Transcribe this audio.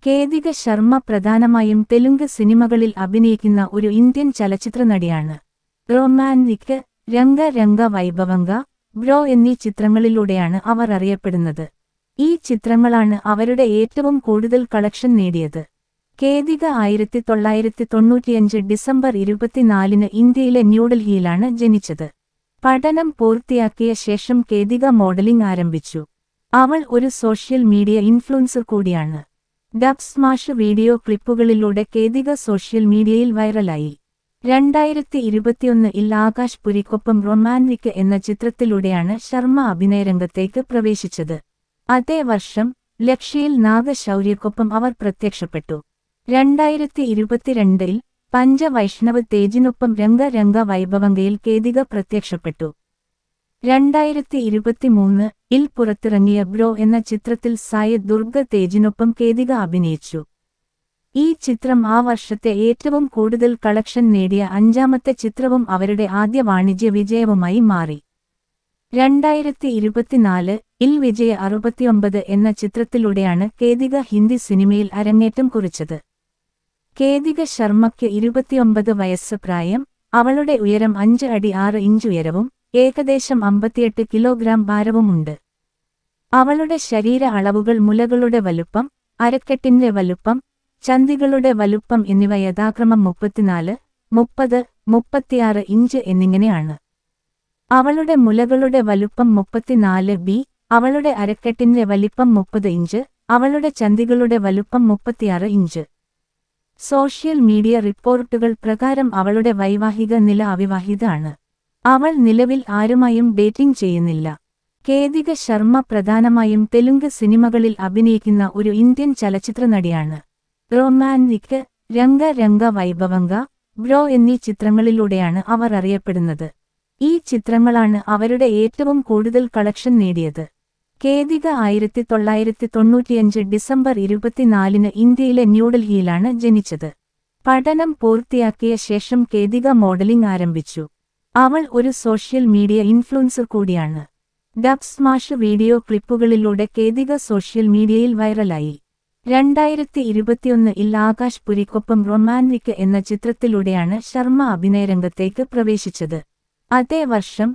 കേതിക ശർമ്മ പ്രധാനമായും തെലുങ്ക് സിനിമകളിൽ അഭിനയിക്കുന്ന ഒരു ഇന്ത്യൻ ചലച്ചിത്ര നടിയാണ്. റൊമാന്റിക്, രംഗ രംഗ വൈഭവംഗ, ബ്രോ എന്നീ ചിത്രങ്ങളിലൂടെയാണ് അവർ അറിയപ്പെടുന്നത്. ഈ ചിത്രങ്ങളാണ് അവരുടെ ഏറ്റവും കൂടുതൽ കളക്ഷൻ നേടിയത്. കേതിക 1995 ഡിസംബർ 24 ഇന്ത്യയിലെ ന്യൂഡൽഹിയിലാണ് ജനിച്ചത്. പഠനം പൂർത്തിയാക്കിയ ശേഷം കേതിക മോഡലിംഗ് ആരംഭിച്ചു. അവൾ ഒരു സോഷ്യൽ മീഡിയ ഇൻഫ്ലുവൻസർ കൂടിയാണ്. ഡബ് സ്മാഷ് വീഡിയോ ക്ലിപ്പുകളിലൂടെ കേതിക സോഷ്യൽ മീഡിയയിൽ വൈറലായി. 2021 ആകാശ് പുരിക്കൊപ്പം റൊമാന്റിക് എന്ന ചിത്രത്തിലൂടെയാണ് ശർമ്മ അഭിനയരംഗത്തേക്ക് പ്രവേശിച്ചത്. അതേ വർഷം ലക്ഷ്യയിൽ നാഗശൗര്യക്കൊപ്പം അവർ പ്രത്യക്ഷപ്പെട്ടു. 2022 പഞ്ചവൈഷ്ണവ് തേജിനൊപ്പം രംഗ രംഗ വൈഭവംഗയിൽ കേതിക പ്രത്യക്ഷപ്പെട്ടു. 2023 പുറത്തിറങ്ങിയ ബ്രോ എന്ന ചിത്രത്തിൽ സായ് ദുർഗ തേജിനൊപ്പം കേതിക അഭിനയിച്ചു. ഈ ചിത്രം ആ വർഷത്തെ ഏറ്റവും കൂടുതൽ കളക്ഷൻ നേടിയ 5ാമത്തെ ചിത്രവും അവരുടെ ആദ്യ വാണിജ്യ വിജയവുമായി മാറി. 2024 വിജയ 69 എന്ന ചിത്രത്തിലൂടെയാണ് കേതിക ഹിന്ദി സിനിമയിൽ അരങ്ങേറ്റം കുറിച്ചത്. കേതിക ശർമ്മയ്ക്ക് 29 വയസ്സ് പ്രായം. അവളുടെ ഉയരം 5 അടി 6 ഇഞ്ച് ഉയരവും ഏകദേശം 58 കിലോഗ്രാം ഭാരവുമുണ്ട്. അവളുടെ ശരീര അളവുകൾ മുലകളുടെ വലുപ്പം, അരക്കെട്ടിന്റെ വലുപ്പം, ചന്തികളുടെ വലുപ്പം എന്നിവ യഥാക്രമം 34, 30, 36 ഇഞ്ച് എന്നിങ്ങനെയാണ്. അവളുടെ മുലകളുടെ വലുപ്പം 34B, അവളുടെ അരക്കെട്ടിന്റെ വലിപ്പം 30 ഇഞ്ച്, അവളുടെ ചന്തികളുടെ വലുപ്പം 36 ഇഞ്ച്. സോഷ്യൽ മീഡിയ റിപ്പോർട്ടുകൾ പ്രകാരം അവളുടെ വൈവാഹിക നില അവിവാഹിത ആണ്. അവൾ നിലവിൽ ആരുമായും ഡേറ്റിംഗ് ചെയ്യുന്നില്ല. കേതിക ശർമ്മ പ്രധാനമായും തെലുങ്ക് സിനിമകളിൽ അഭിനയിക്കുന്ന ഒരു ഇന്ത്യൻ ചലച്ചിത്ര നടിയാണ്. റൊമാന്റിക്, രംഗ രംഗ വൈഭവംഗ, ബ്രോ എന്നീ ചിത്രങ്ങളിലൂടെയാണ് അവർ അറിയപ്പെടുന്നത്. ഈ ചിത്രങ്ങളാണ് അവരുടെ ഏറ്റവും കൂടുതൽ കളക്ഷൻ നേടിയത്. കേതിക 1995 ഡിസംബർ 24 ഇന്ത്യയിലെ ന്യൂഡൽഹിയിലാണ് ജനിച്ചത്. പഠനം പൂർത്തിയാക്കിയ ശേഷം കേതിക മോഡലിംഗ് ആരംഭിച്ചു. അവൾ ഒരു സോഷ്യൽ മീഡിയ ഇൻഫ്ലുവൻസർ കൂടിയാണ്. ഡബ് സ്മാഷ് വീഡിയോ ക്ലിപ്പുകളിലൂടെ കേതിക സോഷ്യൽ മീഡിയയിൽ വൈറലായി. 2021 ആകാശ് പുരിക്കൊപ്പം റൊമാന്റിക് എന്ന ചിത്രത്തിലൂടെയാണ് ശർമ്മ അഭിനയരംഗത്തേക്ക് പ്രവേശിച്ചത്. അതേ വർഷം